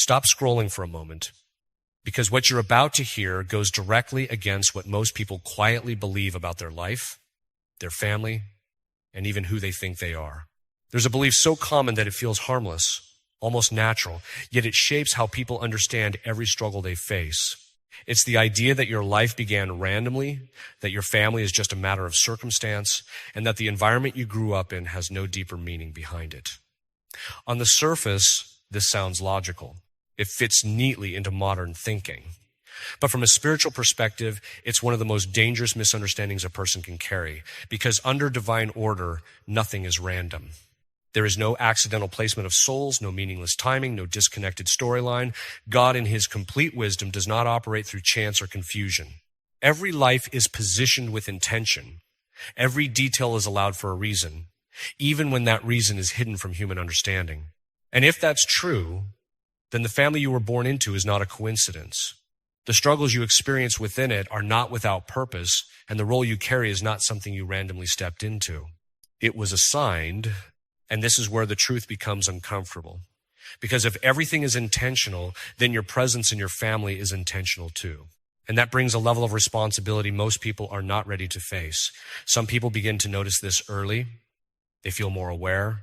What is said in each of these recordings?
Stop scrolling for a moment, because what you're about to hear goes directly against what most people quietly believe about their life, their family, and even who they think they are. There's a belief so common that it feels harmless, almost natural, yet it shapes how people understand every struggle they face. It's the idea that your life began randomly, that your family is just a matter of circumstance, and that the environment you grew up in has no deeper meaning behind it. On the surface, this sounds logical. It fits neatly into modern thinking. But from a spiritual perspective, it's one of the most dangerous misunderstandings a person can carry, because under divine order, nothing is random. There is no accidental placement of souls, no meaningless timing, no disconnected storyline. God in his complete wisdom does not operate through chance or confusion. Every life is positioned with intention. Every detail is allowed for a reason, even when that reason is hidden from human understanding. And if that's true, then the family you were born into is not a coincidence. The struggles you experience within it are not without purpose, and the role you carry is not something you randomly stepped into. It was assigned. And this is where the truth becomes uncomfortable. Because if everything is intentional, then your presence in your family is intentional too. And that brings a level of responsibility most people are not ready to face. Some people begin to notice this early. They feel more aware,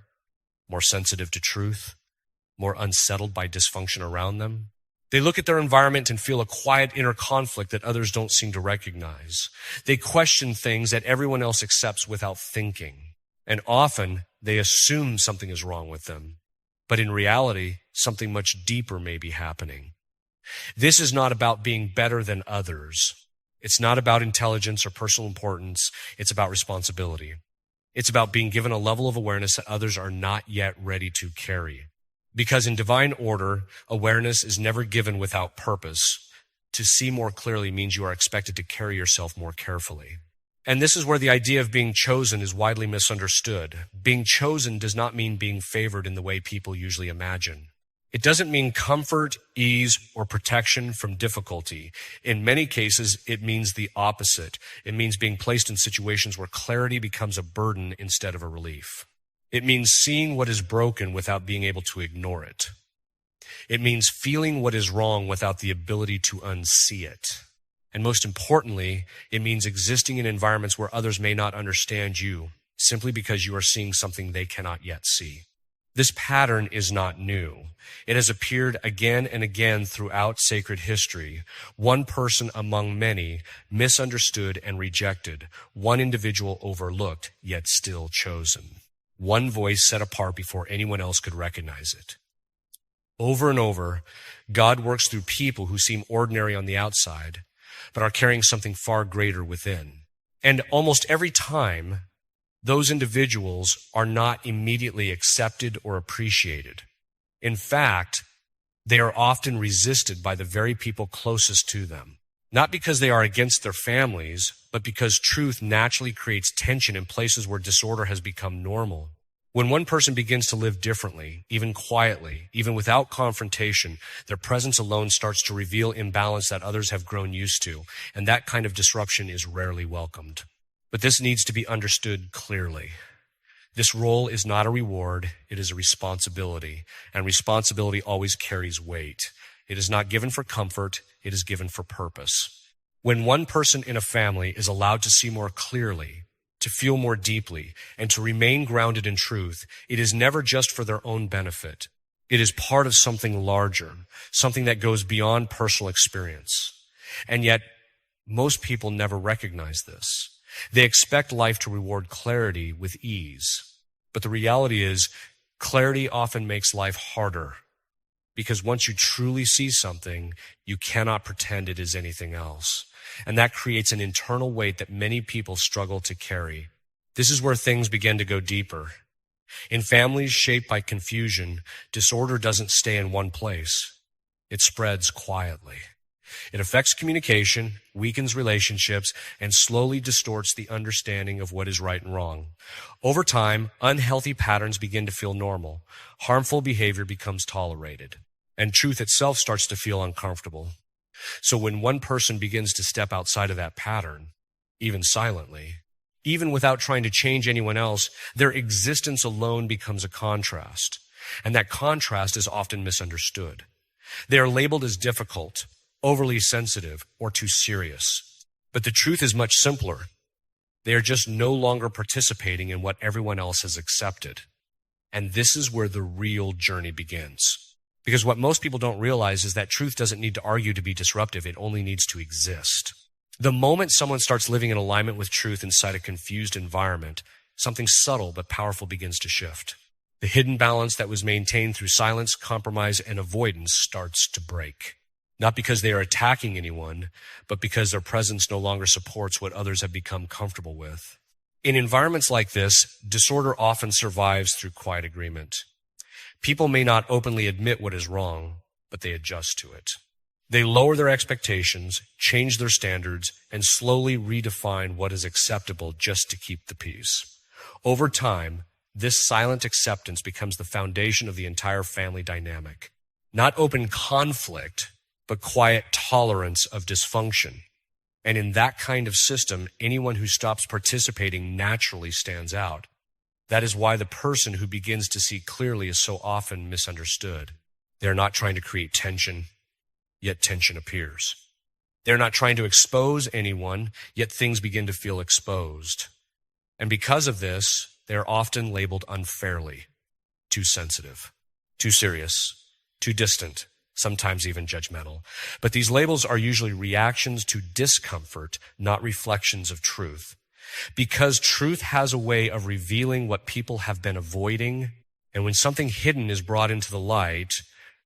more sensitive to truth, more unsettled by dysfunction around them. They look at their environment and feel a quiet inner conflict that others don't seem to recognize. They question things that everyone else accepts without thinking. And often, they assume something is wrong with them. But in reality, something much deeper may be happening. This is not about being better than others. It's not about intelligence or personal importance. It's about responsibility. It's about being given a level of awareness that others are not yet ready to carry. Because in divine order, awareness is never given without purpose. To see more clearly means you are expected to carry yourself more carefully. And this is where the idea of being chosen is widely misunderstood. Being chosen does not mean being favored in the way people usually imagine. It doesn't mean comfort, ease, or protection from difficulty. In many cases, it means the opposite. It means being placed in situations where clarity becomes a burden instead of a relief. It means seeing what is broken without being able to ignore it. It means feeling what is wrong without the ability to unsee it. And most importantly, it means existing in environments where others may not understand you simply because you are seeing something they cannot yet see. This pattern is not new. It has appeared again and again throughout sacred history. One person among many, misunderstood and rejected. One individual overlooked, yet still chosen. One voice set apart before anyone else could recognize it. Over and over, God works through people who seem ordinary on the outside, but are carrying something far greater within. And almost every time, those individuals are not immediately accepted or appreciated. In fact, they are often resisted by the very people closest to them. Not because they are against their families, but because truth naturally creates tension in places where disorder has become normal. When one person begins to live differently, even quietly, even without confrontation, their presence alone starts to reveal imbalance that others have grown used to, and that kind of disruption is rarely welcomed. But this needs to be understood clearly. This role is not a reward, it is a responsibility, and responsibility always carries weight. It is not given for comfort, it is given for purpose. When one person in a family is allowed to see more clearly, to feel more deeply, and to remain grounded in truth, it is never just for their own benefit. It is part of something larger, something that goes beyond personal experience. And yet, most people never recognize this. They expect life to reward clarity with ease. But the reality is, clarity often makes life harder. Because once you truly see something, you cannot pretend it is anything else. And that creates an internal weight that many people struggle to carry. This is where things begin to go deeper. In families shaped by confusion, disorder doesn't stay in one place. It spreads quietly. It affects communication, weakens relationships, and slowly distorts the understanding of what is right and wrong. Over time, unhealthy patterns begin to feel normal. Harmful behavior becomes tolerated, and truth itself starts to feel uncomfortable. So when one person begins to step outside of that pattern, even silently, even without trying to change anyone else, their existence alone becomes a contrast. And that contrast is often misunderstood. They are labeled as difficult, overly sensitive, or too serious. But the truth is much simpler. They are just no longer participating in what everyone else has accepted. And this is where the real journey begins. Because what most people don't realize is that truth doesn't need to argue to be disruptive. It only needs to exist. The moment someone starts living in alignment with truth inside a confused environment, something subtle but powerful begins to shift. The hidden balance that was maintained through silence, compromise, and avoidance starts to break. Not because they are attacking anyone, but because their presence no longer supports what others have become comfortable with. In environments like this, disorder often survives through quiet agreement. People may not openly admit what is wrong, but they adjust to it. They lower their expectations, change their standards, and slowly redefine what is acceptable just to keep the peace. Over time, this silent acceptance becomes the foundation of the entire family dynamic. Not open conflict, but quiet tolerance of dysfunction. And in that kind of system, anyone who stops participating naturally stands out. That is why the person who begins to see clearly is so often misunderstood. They are not trying to create tension, yet tension appears. They're not trying to expose anyone, yet things begin to feel exposed. And because of this, they're often labeled unfairly, too sensitive, too serious, too distant, sometimes even judgmental. But these labels are usually reactions to discomfort, not reflections of truth. Because truth has a way of revealing what people have been avoiding, and when something hidden is brought into the light,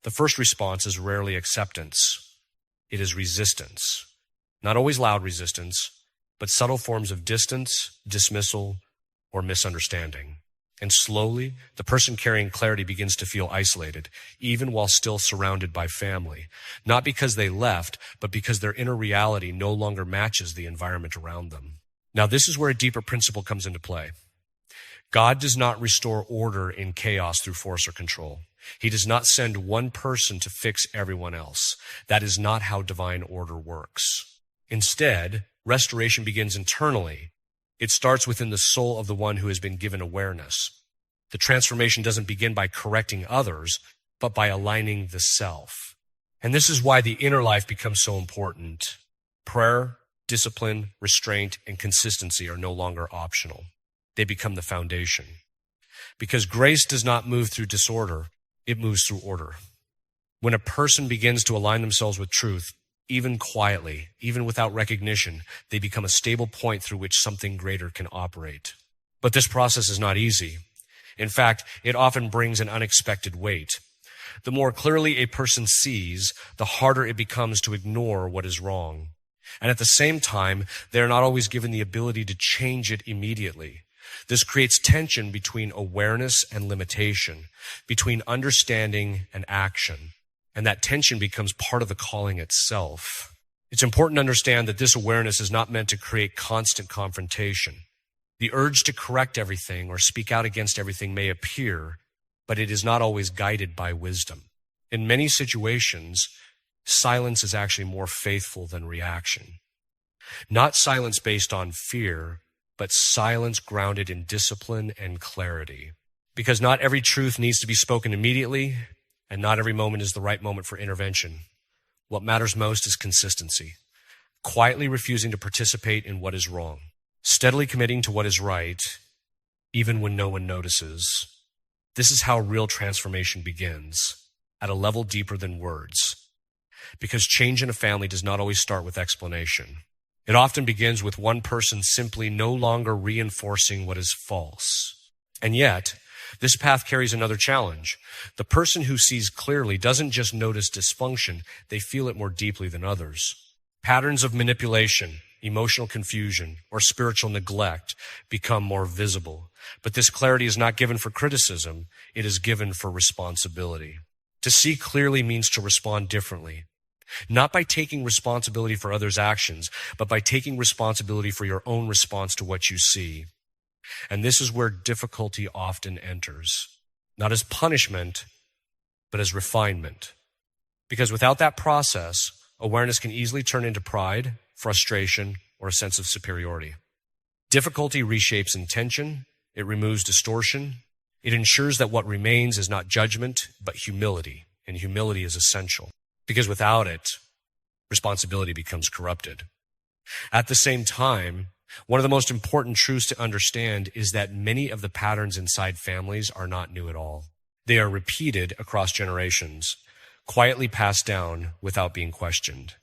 the first response is rarely acceptance. It is resistance. Not always loud resistance, but subtle forms of distance, dismissal, or misunderstanding. And slowly, the person carrying clarity begins to feel isolated, even while still surrounded by family. Not because they left, but because their inner reality no longer matches the environment around them. Now, this is where a deeper principle comes into play. God does not restore order in chaos through force or control. He does not send one person to fix everyone else. That is not how divine order works. Instead, restoration begins internally. It starts within the soul of the one who has been given awareness. The transformation doesn't begin by correcting others, but by aligning the self. And this is why the inner life becomes so important. Prayer, discipline, restraint, and consistency are no longer optional. They become the foundation. Because grace does not move through disorder, it moves through order. When a person begins to align themselves with truth, even quietly, even without recognition, they become a stable point through which something greater can operate. But this process is not easy. In fact, it often brings an unexpected weight. The more clearly a person sees, the harder it becomes to ignore what is wrong. And at the same time, they are not always given the ability to change it immediately. This creates tension between awareness and limitation, between understanding and action. And that tension becomes part of the calling itself. It's important to understand that this awareness is not meant to create constant confrontation. The urge to correct everything or speak out against everything may appear, but it is not always guided by wisdom. In many situations, silence is actually more faithful than reaction. Not silence based on fear, but silence grounded in discipline and clarity. Because not every truth needs to be spoken immediately, and not every moment is the right moment for intervention. What matters most is consistency. Quietly refusing to participate in what is wrong. Steadily committing to what is right, even when no one notices. This is how real transformation begins, at a level deeper than words. Because change in a family does not always start with explanation. It often begins with one person simply no longer reinforcing what is false. And yet, this path carries another challenge. The person who sees clearly doesn't just notice dysfunction, they feel it more deeply than others. Patterns of manipulation, emotional confusion, or spiritual neglect become more visible. But this clarity is not given for criticism, it is given for responsibility. To see clearly means to respond differently. Not by taking responsibility for others' actions, but by taking responsibility for your own response to what you see. And this is where difficulty often enters, not as punishment, but as refinement. Because without that process, awareness can easily turn into pride, frustration, or a sense of superiority. Difficulty reshapes intention, it removes distortion, it ensures that what remains is not judgment, but humility, and humility is essential. because without it, responsibility becomes corrupted. At the same time, one of the most important truths to understand is that many of the patterns inside families are not new at all. They are repeated across generations, quietly passed down without being questioned.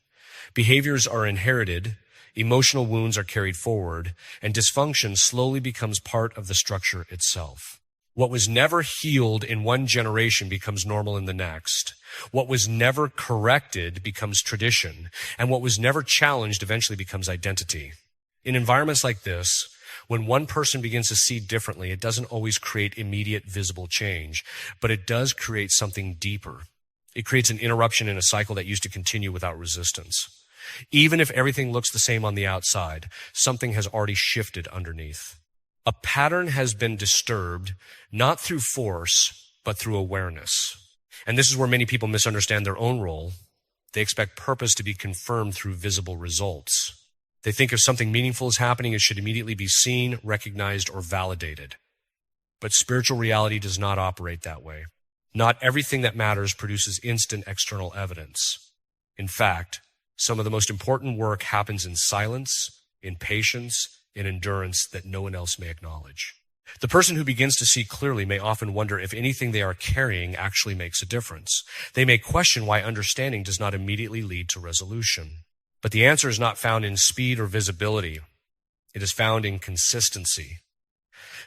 Behaviors are inherited, emotional wounds are carried forward, and dysfunction slowly becomes part of the structure itself. What was never healed in one generation becomes normal in the next. What was never corrected becomes tradition, and what was never challenged eventually becomes identity. In environments like this, when one person begins to see differently, it doesn't always create immediate visible change, but it does create something deeper. It creates an interruption in a cycle that used to continue without resistance. Even if everything looks the same on the outside, something has already shifted underneath. A pattern has been disturbed, not through force, but through awareness. And this is where many people misunderstand their own role. They expect purpose to be confirmed through visible results. They think if something meaningful is happening, it should immediately be seen, recognized, or validated. But spiritual reality does not operate that way. Not everything that matters produces instant external evidence. In fact, some of the most important work happens in silence, in patience, in endurance that no one else may acknowledge. The person who begins to see clearly may often wonder if anything they are carrying actually makes a difference. They may question why understanding does not immediately lead to resolution. But the answer is not found in speed or visibility. It is found in consistency.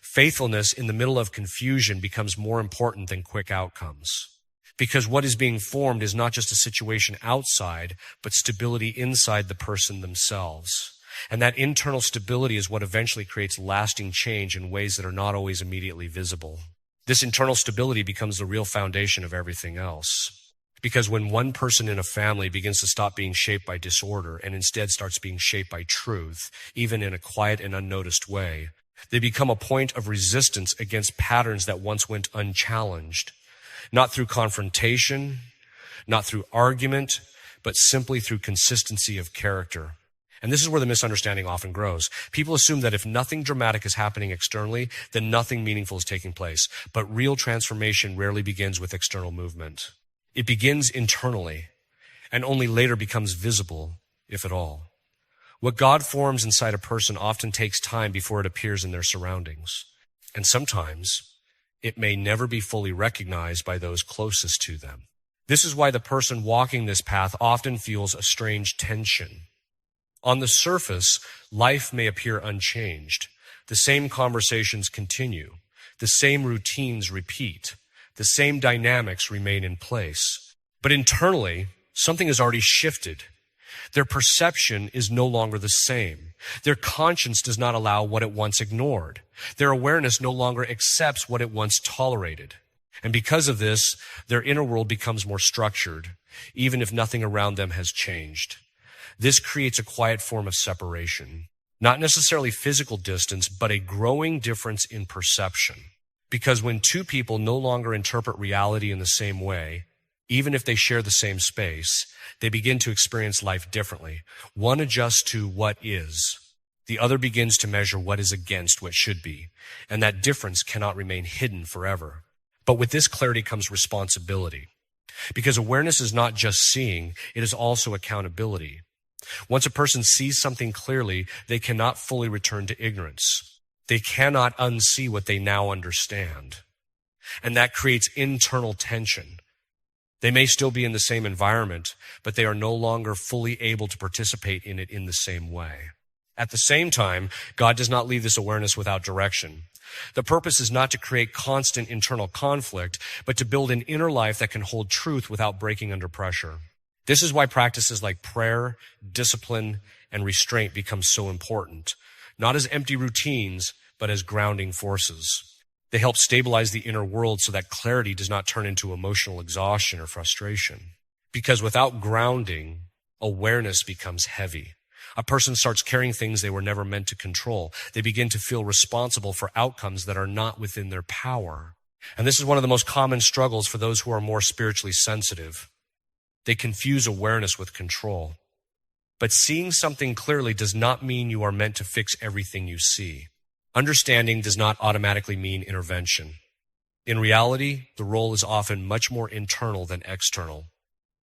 Faithfulness in the middle of confusion becomes more important than quick outcomes. Because what is being formed is not just a situation outside, but stability inside the person themselves. And that internal stability is what eventually creates lasting change in ways that are not always immediately visible. This internal stability becomes the real foundation of everything else. Because when one person in a family begins to stop being shaped by disorder and instead starts being shaped by truth, even in a quiet and unnoticed way, they become a point of resistance against patterns that once went unchallenged. Not through confrontation, not through argument, but simply through consistency of character. And this is where the misunderstanding often grows. People assume that if nothing dramatic is happening externally, then nothing meaningful is taking place. But real transformation rarely begins with external movement. It begins internally and only later becomes visible, if at all. What God forms inside a person often takes time before it appears in their surroundings. And sometimes it may never be fully recognized by those closest to them. This is why the person walking this path often feels a strange tension. On the surface, life may appear unchanged. The same conversations continue. The same routines repeat. The same dynamics remain in place. But internally, something has already shifted. Their perception is no longer the same. Their conscience does not allow what it once ignored. Their awareness no longer accepts what it once tolerated. And because of this, their inner world becomes more structured, even if nothing around them has changed. This creates a quiet form of separation. Not necessarily physical distance, but a growing difference in perception. Because when two people no longer interpret reality in the same way, even if they share the same space, they begin to experience life differently. One adjusts to what is. The other begins to measure what is against what should be. And that difference cannot remain hidden forever. But with this clarity comes responsibility. Because awareness is not just seeing, it is also accountability. Once a person sees something clearly, they cannot fully return to ignorance. They cannot unsee what they now understand. And that creates internal tension. They may still be in the same environment, but they are no longer fully able to participate in it in the same way. At the same time, God does not leave this awareness without direction. The purpose is not to create constant internal conflict, but to build an inner life that can hold truth without breaking under pressure. This is why practices like prayer, discipline, and restraint become so important. Not as empty routines, but as grounding forces. They help stabilize the inner world so that clarity does not turn into emotional exhaustion or frustration. Because without grounding, awareness becomes heavy. A person starts carrying things they were never meant to control. They begin to feel responsible for outcomes that are not within their power. And this is one of the most common struggles for those who are more spiritually sensitive. They confuse awareness with control. But seeing something clearly does not mean you are meant to fix everything you see. Understanding does not automatically mean intervention. In reality, the role is often much more internal than external.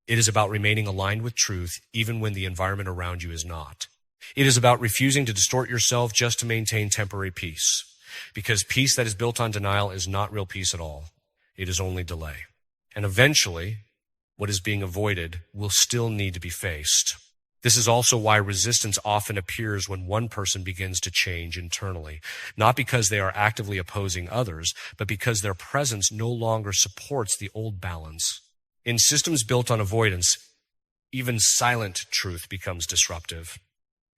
It is about remaining aligned with truth even when the environment around you is not. It is about refusing to distort yourself just to maintain temporary peace, because peace that is built on denial is not real peace at all. It is only delay. And eventually, what is being avoided will still need to be faced. This is also why resistance often appears when one person begins to change internally, not because they are actively opposing others, but because their presence no longer supports the old balance. In systems built on avoidance, even silent truth becomes disruptive.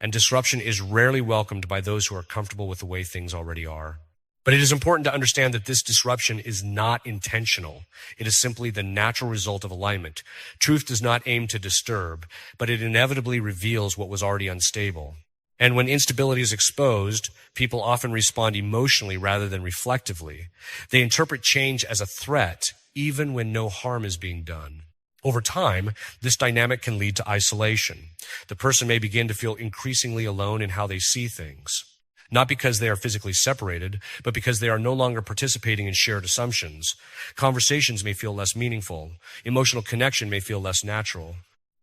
And disruption is rarely welcomed by those who are comfortable with the way things already are. But it is important to understand that this disruption is not intentional. It is simply the natural result of alignment. Truth does not aim to disturb, but it inevitably reveals what was already unstable. And when instability is exposed, people often respond emotionally rather than reflectively. They interpret change as a threat, even when no harm is being done. Over time, this dynamic can lead to isolation. The person may begin to feel increasingly alone in how they see things. Not because they are physically separated, but because they are no longer participating in shared assumptions. Conversations may feel less meaningful. Emotional connection may feel less natural.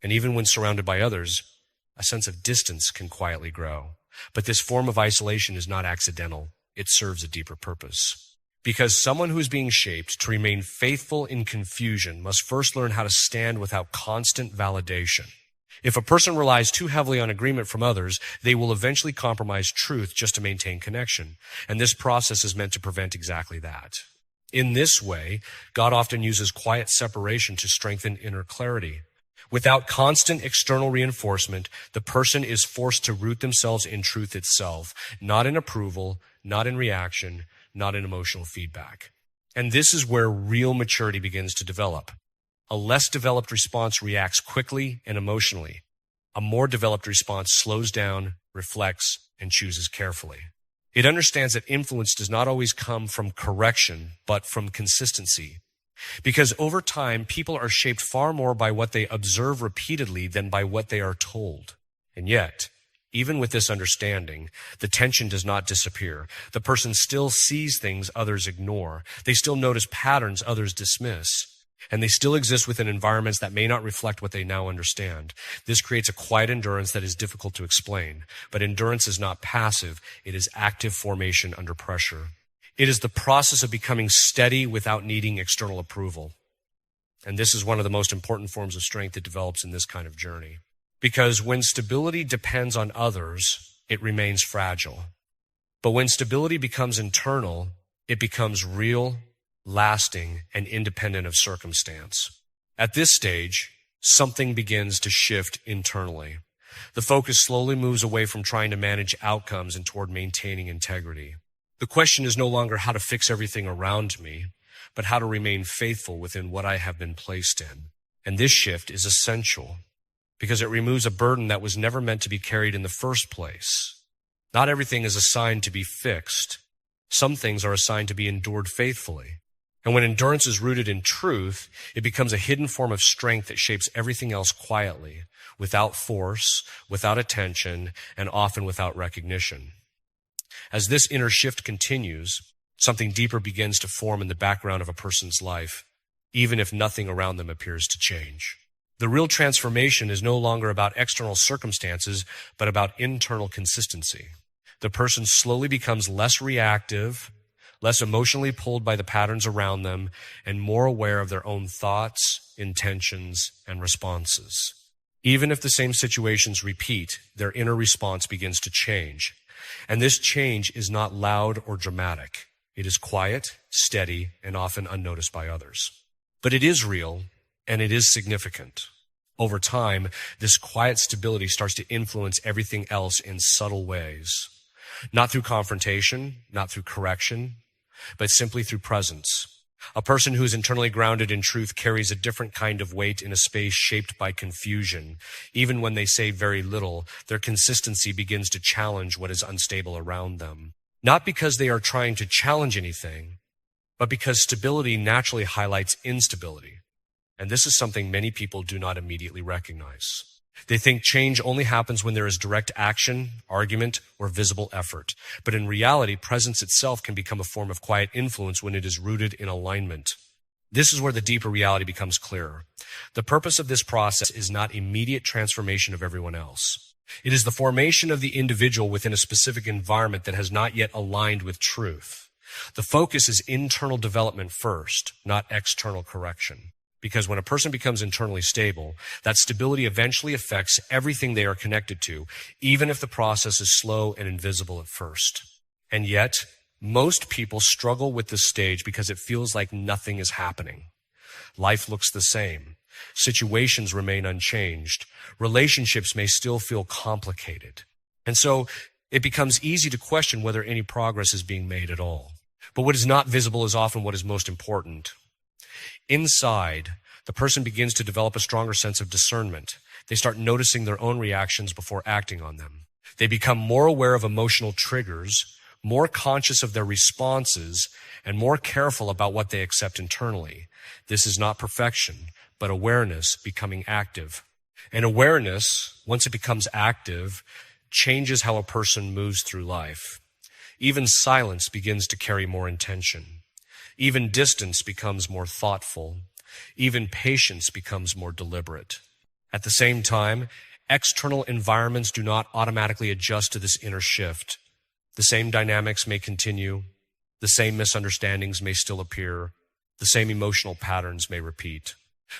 And even when surrounded by others, a sense of distance can quietly grow. But this form of isolation is not accidental. It serves a deeper purpose. Because someone who is being shaped to remain faithful in confusion must first learn how to stand without constant validation. If a person relies too heavily on agreement from others, they will eventually compromise truth just to maintain connection. And this process is meant to prevent exactly that. In this way, God often uses quiet separation to strengthen inner clarity. Without constant external reinforcement, the person is forced to root themselves in truth itself, not in approval, not in reaction, not in emotional feedback. And this is where real maturity begins to develop. A less developed response reacts quickly and emotionally. A more developed response slows down, reflects, and chooses carefully. It understands that influence does not always come from correction, but from consistency. Because over time, people are shaped far more by what they observe repeatedly than by what they are told. And yet, even with this understanding, the tension does not disappear. The person still sees things others ignore. They still notice patterns others dismiss. And they still exist within environments that may not reflect what they now understand. This creates a quiet endurance that is difficult to explain. But endurance is not passive. It is active formation under pressure. It is the process of becoming steady without needing external approval. And this is one of the most important forms of strength that develops in this kind of journey. Because when stability depends on others, it remains fragile. But when stability becomes internal, it becomes real, lasting, and independent of circumstance. At this stage, something begins to shift internally. The focus slowly moves away from trying to manage outcomes and toward maintaining integrity. The question is no longer how to fix everything around me, but how to remain faithful within what I have been placed in. And this shift is essential because it removes a burden that was never meant to be carried in the first place. Not everything is assigned to be fixed. Some things are assigned to be endured faithfully. And when endurance is rooted in truth, it becomes a hidden form of strength that shapes everything else quietly, without force, without attention, and often without recognition. As this inner shift continues, something deeper begins to form in the background of a person's life, even if nothing around them appears to change. The real transformation is no longer about external circumstances, but about internal consistency. The person slowly becomes less reactive, less emotionally pulled by the patterns around them, and more aware of their own thoughts, intentions, and responses. Even if the same situations repeat, their inner response begins to change. And this change is not loud or dramatic. It is quiet, steady, and often unnoticed by others. But it is real, and it is significant. Over time, this quiet stability starts to influence everything else in subtle ways. Not through confrontation, not through correction, but simply through presence. A person who is internally grounded in truth carries a different kind of weight in a space shaped by confusion. Even when they say very little, their consistency begins to challenge what is unstable around them. Not because they are trying to challenge anything, but because stability naturally highlights instability. And this is something many people do not immediately recognize. They think change only happens when there is direct action, argument, or visible effort. But in reality, presence itself can become a form of quiet influence when it is rooted in alignment. This is where the deeper reality becomes clearer. The purpose of this process is not immediate transformation of everyone else. It is the formation of the individual within a specific environment that has not yet aligned with truth. The focus is internal development first, not external correction. Because when a person becomes internally stable, that stability eventually affects everything they are connected to, even if the process is slow and invisible at first. And yet, most people struggle with this stage because it feels like nothing is happening. Life looks the same. Situations remain unchanged. Relationships may still feel complicated. And so it becomes easy to question whether any progress is being made at all. But what is not visible is often what is most important. Inside, the person begins to develop a stronger sense of discernment. They start noticing their own reactions before acting on them. They become more aware of emotional triggers, more conscious of their responses, and more careful about what they accept internally. This is not perfection, but awareness becoming active. And awareness, once it becomes active, changes how a person moves through life. Even silence begins to carry more intention. Even distance becomes more thoughtful. Even patience becomes more deliberate. At the same time, external environments do not automatically adjust to this inner shift. The same dynamics may continue. The same misunderstandings may still appear. The same emotional patterns may repeat.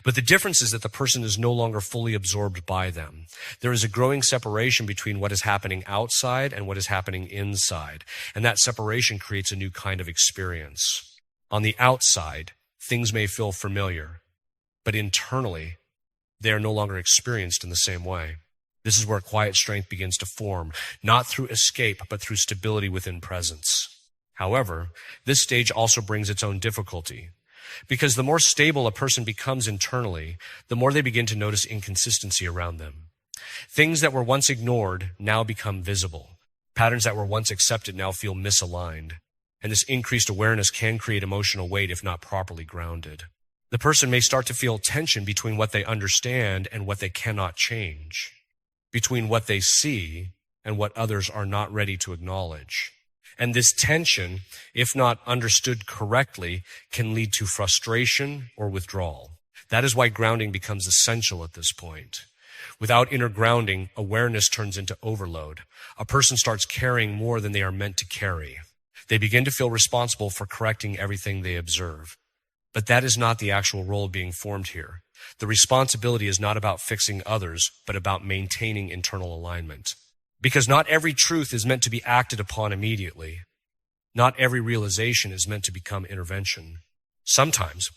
But the difference is that the person is no longer fully absorbed by them. There is a growing separation between what is happening outside and what is happening inside. And that separation creates a new kind of experience. On the outside, things may feel familiar, but internally, they are no longer experienced in the same way. This is where quiet strength begins to form, not through escape, but through stability within presence. However, this stage also brings its own difficulty, because the more stable a person becomes internally, the more they begin to notice inconsistency around them. Things that were once ignored now become visible. Patterns that were once accepted now feel misaligned. And this increased awareness can create emotional weight if not properly grounded. The person may start to feel tension between what they understand and what they cannot change, between what they see and what others are not ready to acknowledge. And this tension, if not understood correctly, can lead to frustration or withdrawal. That is why grounding becomes essential at this point. Without inner grounding, awareness turns into overload. A person starts carrying more than they are meant to carry. They begin to feel responsible for correcting everything they observe. But that is not the actual role being formed here. The responsibility is not about fixing others, but about maintaining internal alignment. Because not every truth is meant to be acted upon immediately. Not every realization is meant to become intervention. Sometimes,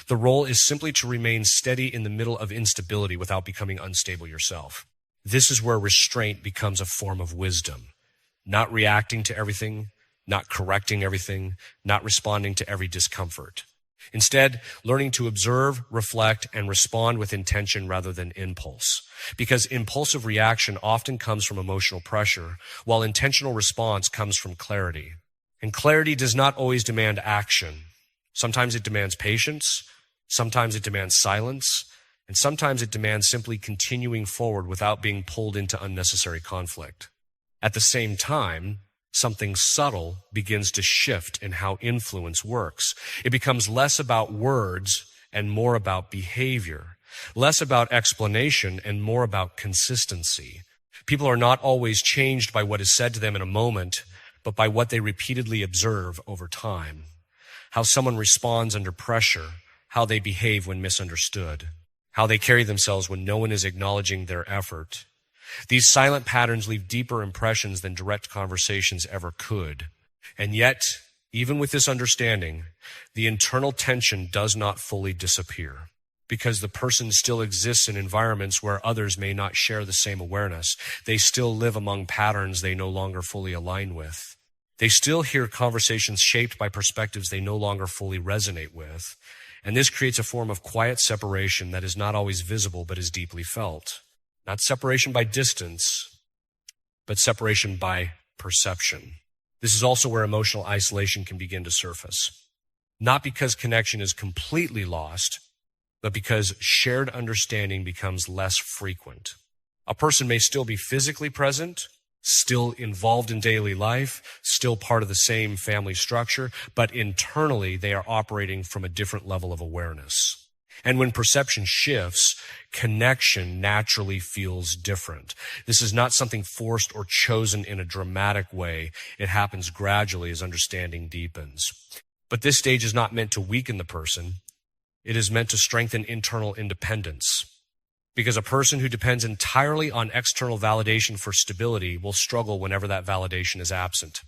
the role is simply to remain steady in the middle of instability without becoming unstable yourself. This is where restraint becomes a form of wisdom. Not reacting to everything, not correcting everything, not responding to every discomfort. Instead, learning to observe, reflect, and respond with intention rather than impulse. Because impulsive reaction often comes from emotional pressure, while intentional response comes from clarity. And clarity does not always demand action. Sometimes it demands patience, sometimes it demands silence, and sometimes it demands simply continuing forward without being pulled into unnecessary conflict. At the same time, something subtle begins to shift in how influence works. It becomes less about words and more about behavior, less about explanation and more about consistency. People are not always changed by what is said to them in a moment, but by what they repeatedly observe over time. How someone responds under pressure, how they behave when misunderstood, how they carry themselves when no one is acknowledging their effort. These silent patterns leave deeper impressions than direct conversations ever could. And yet, even with this understanding, the internal tension does not fully disappear, because the person still exists in environments where others may not share the same awareness. They still live among patterns they no longer fully align with. They still hear conversations shaped by perspectives they no longer fully resonate with. And this creates a form of quiet separation that is not always visible but is deeply felt. Not separation by distance, but separation by perception. This is also where emotional isolation can begin to surface. Not because connection is completely lost, but because shared understanding becomes less frequent. A person may still be physically present, still involved in daily life, still part of the same family structure, but internally they are operating from a different level of awareness. And when perception shifts, connection naturally feels different. This is not something forced or chosen in a dramatic way. It happens gradually as understanding deepens. But this stage is not meant to weaken the person. It is meant to strengthen internal independence. Because a person who depends entirely on external validation for stability will struggle whenever that validation is absent.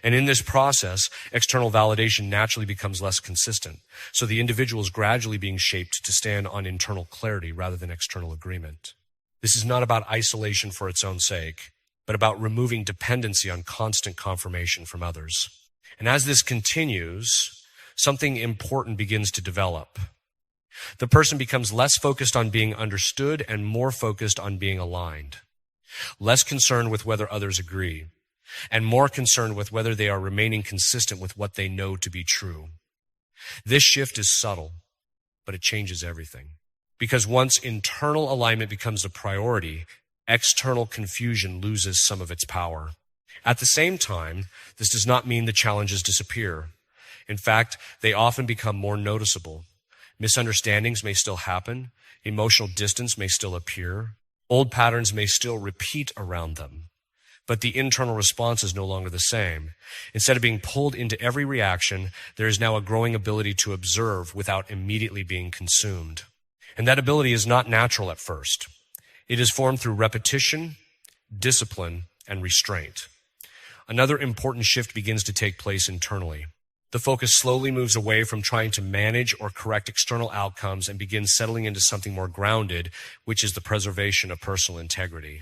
And in this process, external validation naturally becomes less consistent. So the individual is gradually being shaped to stand on internal clarity rather than external agreement. This is not about isolation for its own sake, but about removing dependency on constant confirmation from others. And as this continues, something important begins to develop. The person becomes less focused on being understood and more focused on being aligned, less concerned with whether others agree, and more concerned with whether they are remaining consistent with what they know to be true. This shift is subtle, but it changes everything. Because once internal alignment becomes a priority, external confusion loses some of its power. At the same time, this does not mean the challenges disappear. In fact, they often become more noticeable. Misunderstandings may still happen. Emotional distance may still appear. Old patterns may still repeat around them. But the internal response is no longer the same. Instead of being pulled into every reaction, there is now a growing ability to observe without immediately being consumed. And that ability is not natural at first. It is formed through repetition, discipline, and restraint. Another important shift begins to take place internally. The focus slowly moves away from trying to manage or correct external outcomes and begins settling into something more grounded, which is the preservation of personal integrity.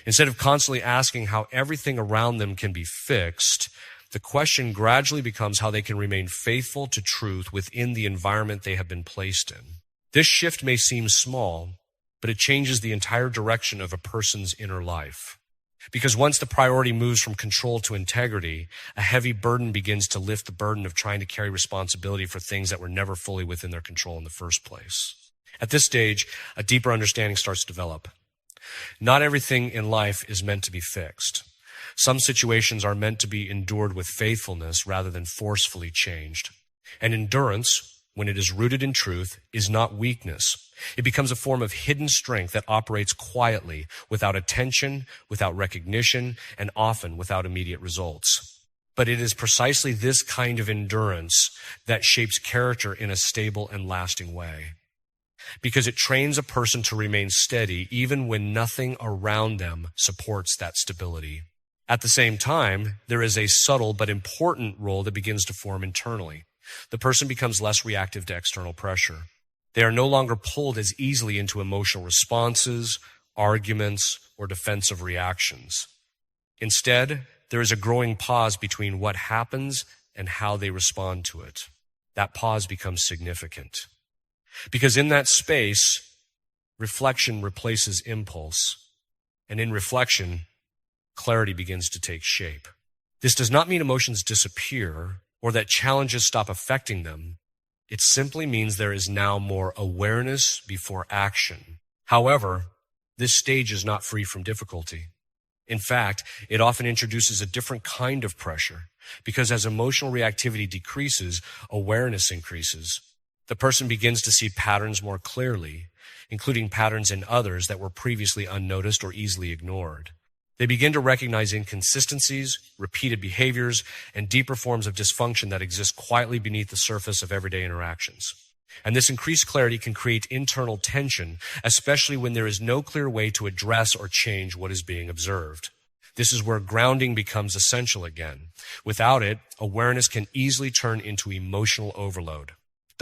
Instead of constantly asking how everything around them can be fixed, the question gradually becomes how they can remain faithful to truth within the environment they have been placed in. This shift may seem small, but it changes the entire direction of a person's inner life. Because once the priority moves from control to integrity, a heavy burden begins to lift the burden of trying to carry responsibility for things that were never fully within their control in the first place. At this stage, a deeper understanding starts to develop. Not everything in life is meant to be fixed. Some situations are meant to be endured with faithfulness rather than forcefully changed. And endurance, when it is rooted in truth, is not weakness. It becomes a form of hidden strength that operates quietly, without attention, without recognition, and often without immediate results. But it is precisely this kind of endurance that shapes character in a stable and lasting way. Because it trains a person to remain steady even when nothing around them supports that stability. At the same time, there is a subtle but important role that begins to form internally. The person becomes less reactive to external pressure. They are no longer pulled as easily into emotional responses, arguments, or defensive reactions. Instead, there is a growing pause between what happens and how they respond to it. That pause becomes significant. Because in that space, reflection replaces impulse. And in reflection, clarity begins to take shape. This does not mean emotions disappear or that challenges stop affecting them. It simply means there is now more awareness before action. However, this stage is not free from difficulty. In fact, it often introduces a different kind of pressure because as emotional reactivity decreases, awareness increases. The person begins to see patterns more clearly, including patterns in others that were previously unnoticed or easily ignored. They begin to recognize inconsistencies, repeated behaviors, and deeper forms of dysfunction that exist quietly beneath the surface of everyday interactions. And this increased clarity can create internal tension, especially when there is no clear way to address or change what is being observed. This is where grounding becomes essential again. Without it, awareness can easily turn into emotional overload.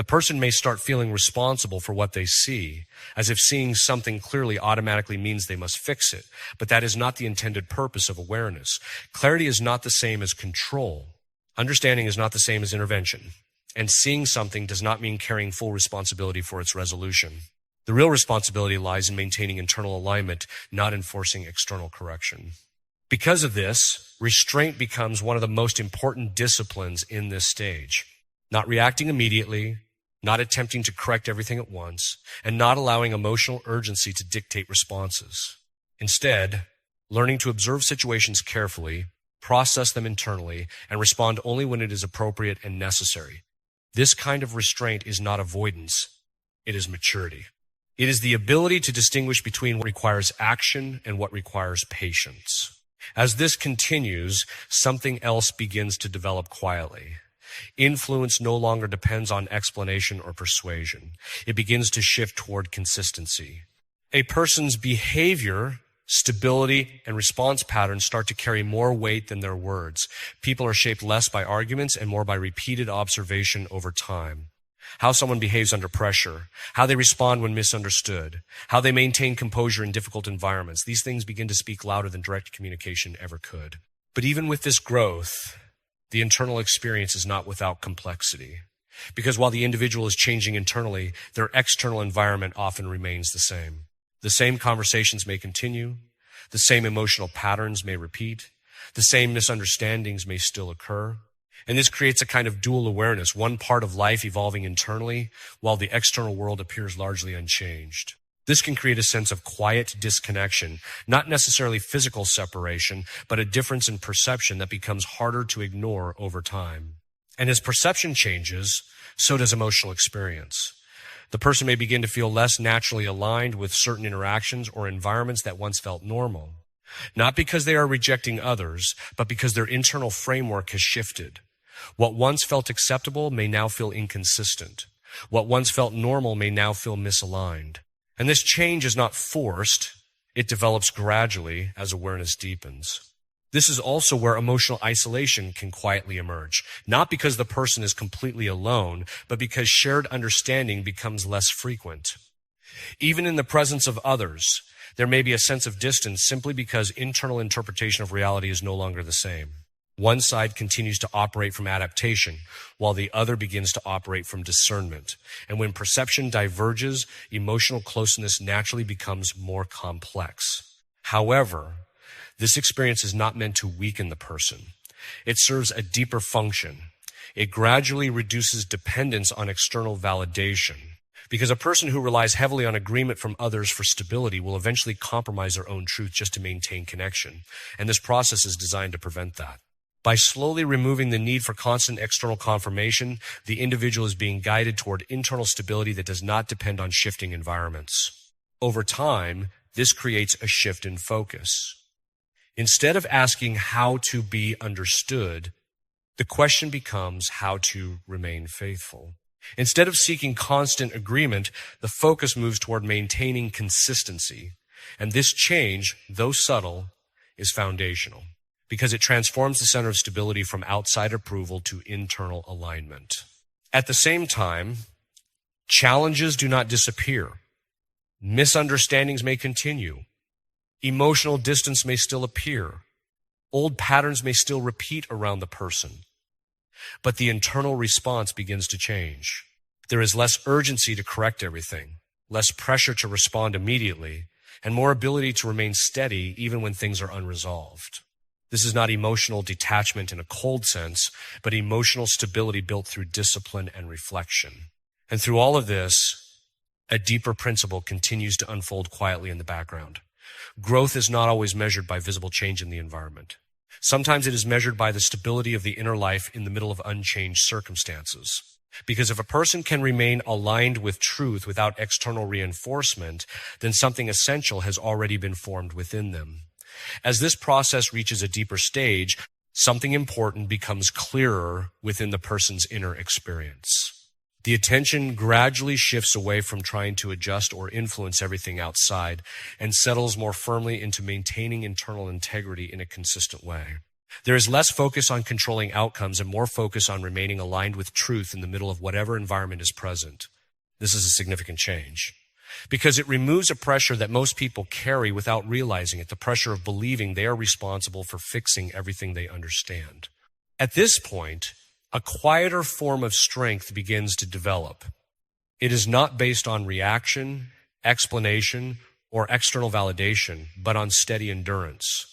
The person may start feeling responsible for what they see, as if seeing something clearly automatically means they must fix it. But that is not the intended purpose of awareness. Clarity is not the same as control. Understanding is not the same as intervention. And seeing something does not mean carrying full responsibility for its resolution. The real responsibility lies in maintaining internal alignment, not enforcing external correction. Because of this, restraint becomes one of the most important disciplines in this stage. Not reacting immediately, not attempting to correct everything at once, and not allowing emotional urgency to dictate responses. Instead, learning to observe situations carefully, process them internally, and respond only when it is appropriate and necessary. This kind of restraint is not avoidance, it is maturity. It is the ability to distinguish between what requires action and what requires patience. As this continues, something else begins to develop quietly. Influence no longer depends on explanation or persuasion. It begins to shift toward consistency. A person's behavior, stability, and response patterns start to carry more weight than their words. People are shaped less by arguments and more by repeated observation over time. How someone behaves under pressure, how they respond when misunderstood, how they maintain composure in difficult environments. These things begin to speak louder than direct communication ever could. But even with this growth, the internal experience is not without complexity. Because while the individual is changing internally, their external environment often remains the same. The same conversations may continue, the same emotional patterns may repeat, the same misunderstandings may still occur. And this creates a kind of dual awareness, one part of life evolving internally while the external world appears largely unchanged. This can create a sense of quiet disconnection, not necessarily physical separation, but a difference in perception that becomes harder to ignore over time. And as perception changes, so does emotional experience. The person may begin to feel less naturally aligned with certain interactions or environments that once felt normal. Not because they are rejecting others, but because their internal framework has shifted. What once felt acceptable may now feel inconsistent. What once felt normal may now feel misaligned. And this change is not forced. It develops gradually as awareness deepens. This is also where emotional isolation can quietly emerge, not because the person is completely alone, but because shared understanding becomes less frequent. Even in the presence of others, there may be a sense of distance simply because internal interpretation of reality is no longer the same. One side continues to operate from adaptation, while the other begins to operate from discernment. And when perception diverges, emotional closeness naturally becomes more complex. However, this experience is not meant to weaken the person. It serves a deeper function. It gradually reduces dependence on external validation, because a person who relies heavily on agreement from others for stability will eventually compromise their own truth just to maintain connection. And this process is designed to prevent that. By slowly removing the need for constant external confirmation, the individual is being guided toward internal stability that does not depend on shifting environments. Over time, this creates a shift in focus. Instead of asking how to be understood, the question becomes how to remain faithful. Instead of seeking constant agreement, the focus moves toward maintaining consistency. And this change, though subtle, is foundational, because it transforms the center of stability from outside approval to internal alignment. At the same time, challenges do not disappear. Misunderstandings may continue. Emotional distance may still appear. Old patterns may still repeat around the person. But the internal response begins to change. There is less urgency to correct everything, less pressure to respond immediately, and more ability to remain steady even when things are unresolved. This is not emotional detachment in a cold sense, but emotional stability built through discipline and reflection. And through all of this, a deeper principle continues to unfold quietly in the background. Growth is not always measured by visible change in the environment. Sometimes it is measured by the stability of the inner life in the middle of unchanged circumstances. Because if a person can remain aligned with truth without external reinforcement, then something essential has already been formed within them. As this process reaches a deeper stage, something important becomes clearer within the person's inner experience. The attention gradually shifts away from trying to adjust or influence everything outside and settles more firmly into maintaining internal integrity in a consistent way. There is less focus on controlling outcomes and more focus on remaining aligned with truth in the middle of whatever environment is present. This is a significant change because it removes a pressure that most people carry without realizing it, the pressure of believing they are responsible for fixing everything they understand. At this point, a quieter form of strength begins to develop. It is not based on reaction, explanation, or external validation, but on steady endurance.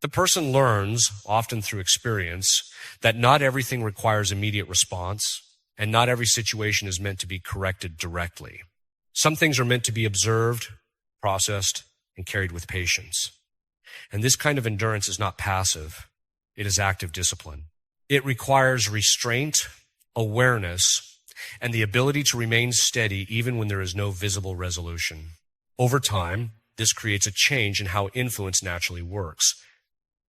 The person learns, often through experience, that not everything requires immediate response, and not every situation is meant to be corrected directly. Some things are meant to be observed, processed, and carried with patience. And this kind of endurance is not passive. It is active discipline. It requires restraint, awareness, and the ability to remain steady even when there is no visible resolution. Over time, this creates a change in how influence naturally works.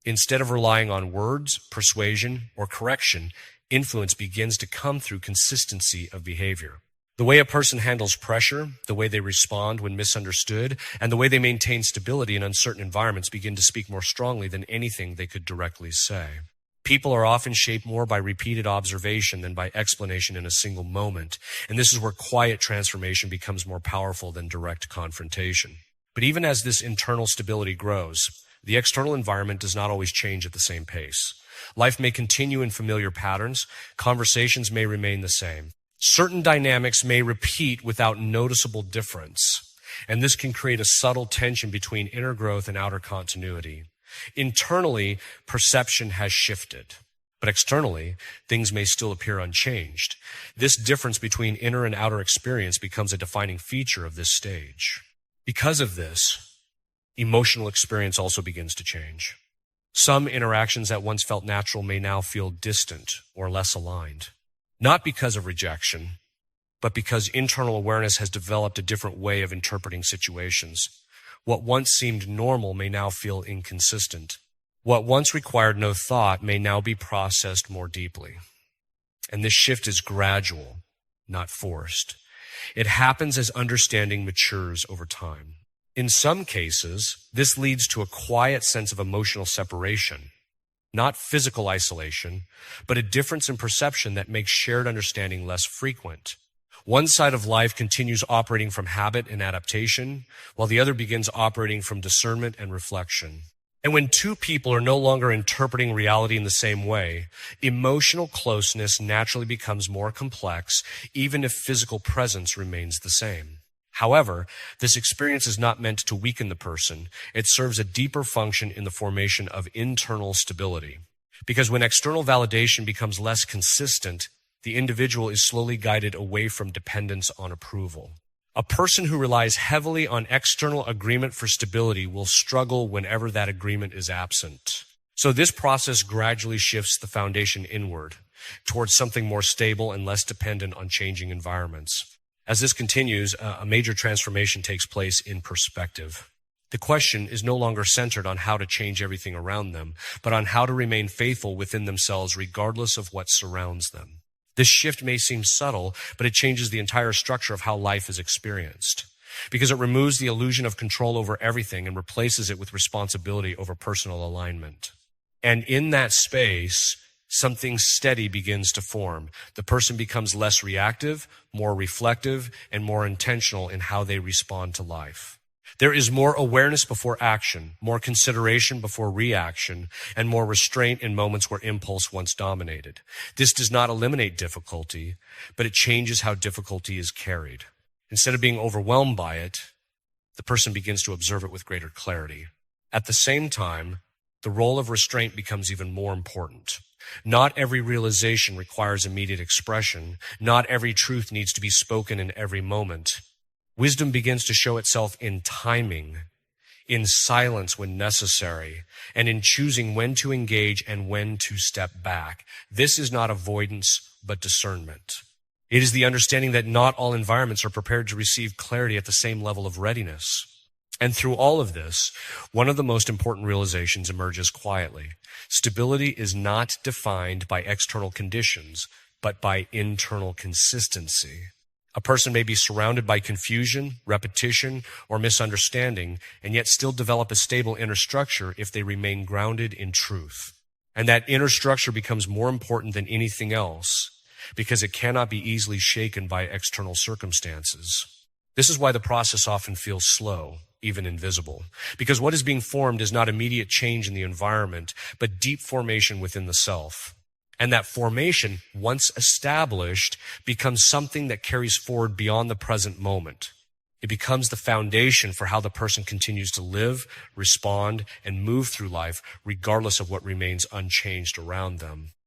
Instead of relying on words, persuasion, or correction, influence begins to come through consistency of behavior. The way a person handles pressure, the way they respond when misunderstood, and the way they maintain stability in uncertain environments begin to speak more strongly than anything they could directly say. People are often shaped more by repeated observation than by explanation in a single moment, and this is where quiet transformation becomes more powerful than direct confrontation. But even as this internal stability grows, the external environment does not always change at the same pace. Life may continue in familiar patterns, conversations may remain the same. Certain dynamics may repeat without noticeable difference, and this can create a subtle tension between inner growth and outer continuity. Internally, perception has shifted, but externally, things may still appear unchanged. This difference between inner and outer experience becomes a defining feature of this stage. Because of this, emotional experience also begins to change. Some interactions that once felt natural may now feel distant or less aligned. Not because of rejection, but because internal awareness has developed a different way of interpreting situations. What once seemed normal may now feel inconsistent. What once required no thought may now be processed more deeply. And this shift is gradual, not forced. It happens as understanding matures over time. In some cases, this leads to a quiet sense of emotional separation. Not physical isolation, but a difference in perception that makes shared understanding less frequent. One side of life continues operating from habit and adaptation, while the other begins operating from discernment and reflection. And when two people are no longer interpreting reality in the same way, emotional closeness naturally becomes more complex, even if physical presence remains the same. However, this experience is not meant to weaken the person. It serves a deeper function in the formation of internal stability. Because when external validation becomes less consistent, the individual is slowly guided away from dependence on approval. A person who relies heavily on external agreement for stability will struggle whenever that agreement is absent. So this process gradually shifts the foundation inward, towards something more stable and less dependent on changing environments. As this continues, a major transformation takes place in perspective. The question is no longer centered on how to change everything around them, but on how to remain faithful within themselves regardless of what surrounds them. This shift may seem subtle, but it changes the entire structure of how life is experienced, because it removes the illusion of control over everything and replaces it with responsibility over personal alignment. And in that space, something steady begins to form. The person becomes less reactive, more reflective, and more intentional in how they respond to life. There is more awareness before action, more consideration before reaction, and more restraint in moments where impulse once dominated. This does not eliminate difficulty, but it changes how difficulty is carried. Instead of being overwhelmed by it, the person begins to observe it with greater clarity. At the same time, the role of restraint becomes even more important. Not every realization requires immediate expression. Not every truth needs to be spoken in every moment. Wisdom begins to show itself in timing, in silence when necessary, and in choosing when to engage and when to step back. This is not avoidance, but discernment. It is the understanding that not all environments are prepared to receive clarity at the same level of readiness. And through all of this, one of the most important realizations emerges quietly. Stability is not defined by external conditions, but by internal consistency. A person may be surrounded by confusion, repetition, or misunderstanding, and yet still develop a stable inner structure if they remain grounded in truth. And that inner structure becomes more important than anything else because it cannot be easily shaken by external circumstances. This is why the process often feels slow, even invisible, because what is being formed is not immediate change in the environment, but deep formation within the self. And that formation, once established, becomes something that carries forward beyond the present moment. It becomes the foundation for how the person continues to live, respond, and move through life, regardless of what remains unchanged around them.